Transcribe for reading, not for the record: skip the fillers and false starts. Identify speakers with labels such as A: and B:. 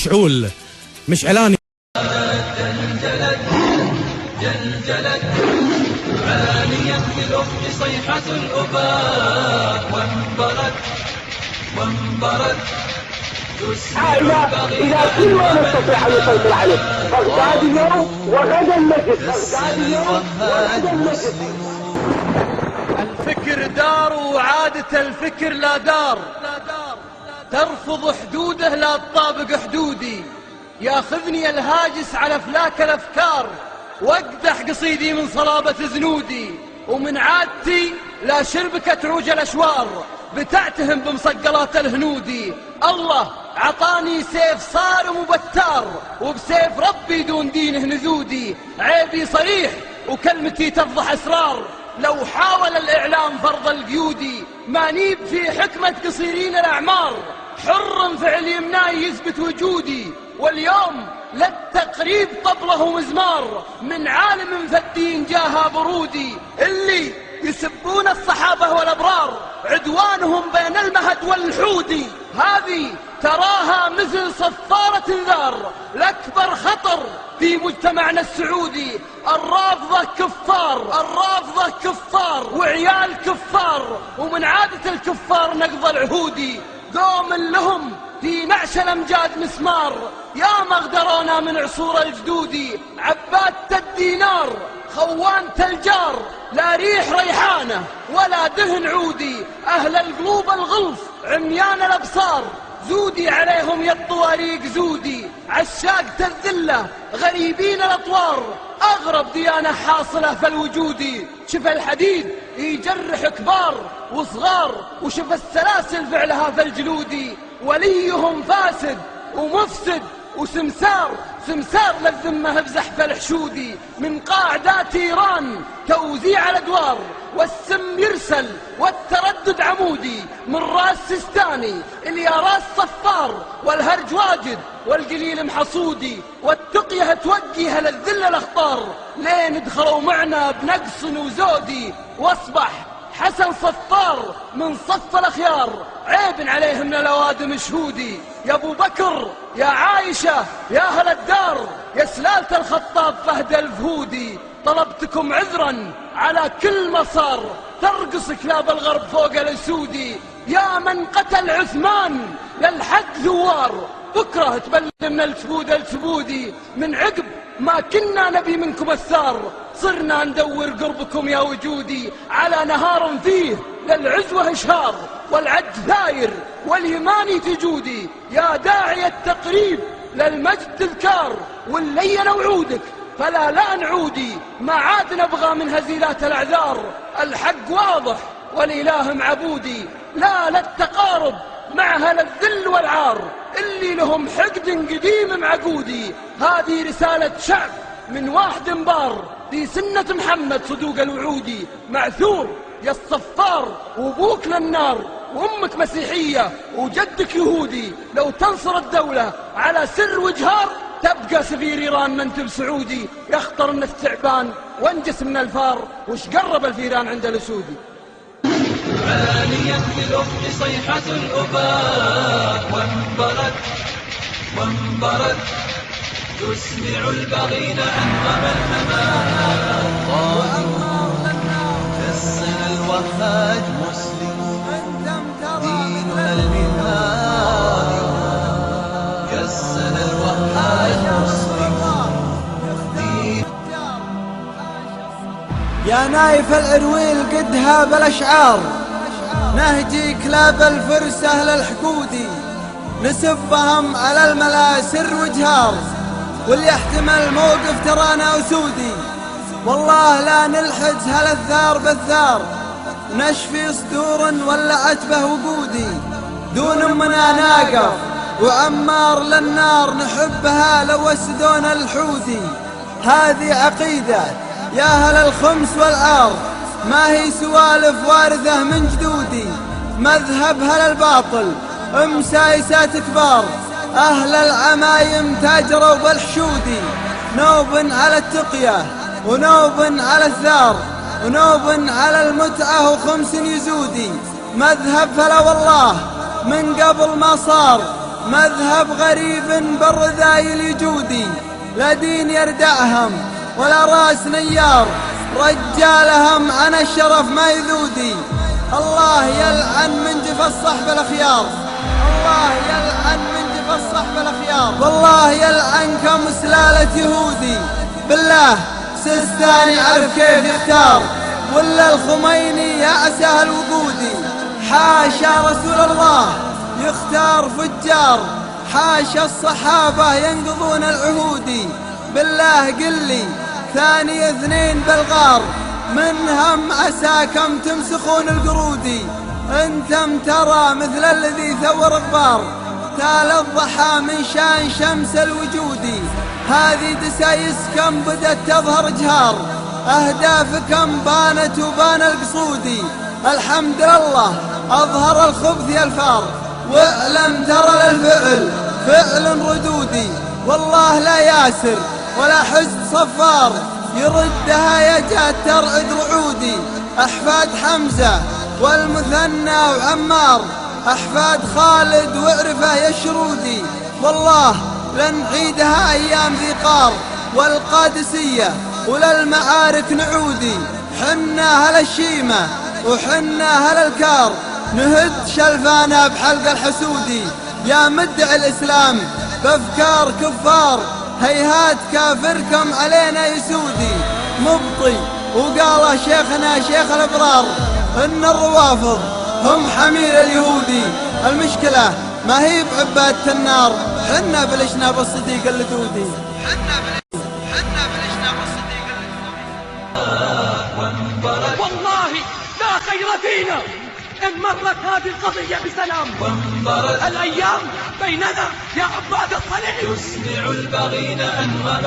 A: مشعول، مشعلاني.
B: جلجلت عاليا في الأفق صيحة الأباء، وانبرت
C: إلى كل ما نستطيع أن نسيطر عليه. بغداد اليوم وغدا النجد، بغداد اليوم وغدا النجد.
D: الفكر دار وعادة الفكر لا دار، ترفض حدوده لا تطابق حدودي. ياخذني الهاجس على فلاك الأفكار، واقدح قصيدي من صلابة زنودي. ومن عادتي لا شربك تعوج الأشوار، بتعتهم بمصقلات الهنودي. الله عطاني سيف صارم وبتار، وبسيف ربي دون دينه نزودي. عيبي صريح وكلمتي تفضح أسرار، لو حاول الإعلام فرض القيودي. مانيب في حكمة قصيرين الأعمار، حر فعل يمناي يثبت وجودي. واليوم للتقريب طبله ومزمار، من عالم فالدين جاها برودي. اللي يسبون الصحابة والأبرار، عدوانهم بين المهد والحودي. هذه تراها مثل صفارة انذار لأكبر خطر في مجتمعنا السعودي. الرافضة كفار وعيال كفار، ومن عادة الكفار نقض العهودي. قوم لهم في نعش الأمجاد مسمار، يا مغدرونا من عصور الجدودي. عباد الدينار خوان الجار، لا ريح ريحانة ولا دهن عودي. أهل القلوب الغلف عميان الأبصار، زودي عليهم يا الطواريق زودي. عشاقة الذلة غريبين الأطوار، أغرب ديانة حاصلة في الوجود. شف الحديد يجرح كبار وصغار، وشف السلاسل فعلها في الجلود. وليهم فاسد ومفسد وسمسار للذمة بزحف الحشودي. من قاعدات إيران توزيع الأدوار، والسم يرسل والتردد عمودي. من راس سيستاني إلى راس صفار، والهرج واجد والقليل محصودي. والتقية توجه للذل الأخطار، لين دخلوا معنا بنقص وزودي. واصبح حسن صفار من صف الأخيار، عيب عليه من الأوادم شهودي. يا أبو بكر يا عايشة يا أهل الدار، يا سلالة الخطاب فهد الفهودي. طلبتكم عذرا على كل مسار، ترقص كلاب الغرب فوق الأسودي. يا من قتل عثمان للحق ثوار، بكرة تبلم من الكبودي. من عقب ما كنا نبي منكم الثار، صرنا ندور قربكم يا وجودي. على نهار فيه للعزوة إشهار، والعد ثاير واليماني تجودي. يا داعي التقريب للمجد تذكار، واللين وعودك فلا لا نعودي. ما عاد نبغى من هزيلات الأعذار، الحق واضح والإله معبودي. لا للتقارب مع أهل الذل والعار، اللي لهم حقد قديم معقودي. هذه رسالة شعب من واحد بار، في سنة محمد صدوق الوعودي. معثور يا الصفار وابوك للنار، وامك مسيحية وجدك يهودي. لو تنصر الدولة على سر وجهار، تبقى سفير إيران منتب سعودي. يخطر من الثعبان وانجس من الفار، وش قرب الفيران عند الأسودي.
B: عاليا في الأفق صيحة الأباء، وانبرت تسمع البغين أنغم الأمان.
E: جسنا الوهاج مسلم، ديننا المنهاج. جسنا الوهاج مسلم.
F: يا نايف العرويل قدها بالأشعار، نهجي كلاب الفرس أهل الحقودي. نسبهم على الملا سر وجهار، واللي يحتمل موقف ترانا أسودي. والله لا نلحج هل الثار بالثار، نشفي صدور ولعت به وقودي. دون منا ناقف وعمار للنار، نحبها لو وسدون الحوثي. هذه عقيدة يا أهل الخمس والعار، ما هي سوالف وارثة من جدودي. مذهب هل الباطل سايسات كبار، أهل العمايم تاجروا بالحشودي. نوب على التقية ونوب على الثار، ونوب على المتعة وخمس يزودي. مذهب فلا والله من قبل ما صار، مذهب غريب بالرذايل يجودي، لا دين يردعهم ولا راس نيار، رجالهم عن الشرف ما يذودي. الله يلعن من جف الصحب الأخيار، الله يلعن من جف الصحب الأخيار، والله يلعنكم سلالة يهودي. بالله سيستاني عرف كيف يختار، ولا الخميني يعسى الوقودي. حاشا رسول الله يختار فجار، حاشا الصحابة ينقضون العهودي. بالله قل لي ثاني اثنين بالغار، من هم عساكم تمسخون القرودي. انتم ترى مثل الذي ثور غبار، تال الضحى من شان شمس الوجود. هذه دسايسكم بدت تظهر جهار، أهدافكم بانت وبان القصودي. الحمد لله أظهر الخبث يا الفار، واعلم ترى للفعل فعل ردودي. والله لا ياسر ولا حزب صفار، يردها يجات ترعد رعودي. أحفاد حمزة والمثنى وعمار، أحفاد خالد وعرفه يا الشرودي. والله لن نعيدها أيام ذي قار والقادسية وللمعارك نعودي. حنا هل الشيمة وحنا هل الكار، نهد شلفانا بحلق الحسودي. يا مدعي الإسلام بأفكار كفار، هيهات كافركم علينا يسودي. مبطي وقال شيخنا شيخ الأبرار إن الروافض هم حمير اليهودي. المشكلة ما هي بعبادة النار، حنا بلشنا بالصديق اللدودي.
D: والله لا خير فينا إن مرت هذه القضية بسلام. الأيام بيننا يا عباد الصليب
B: يسمع البغين أنغم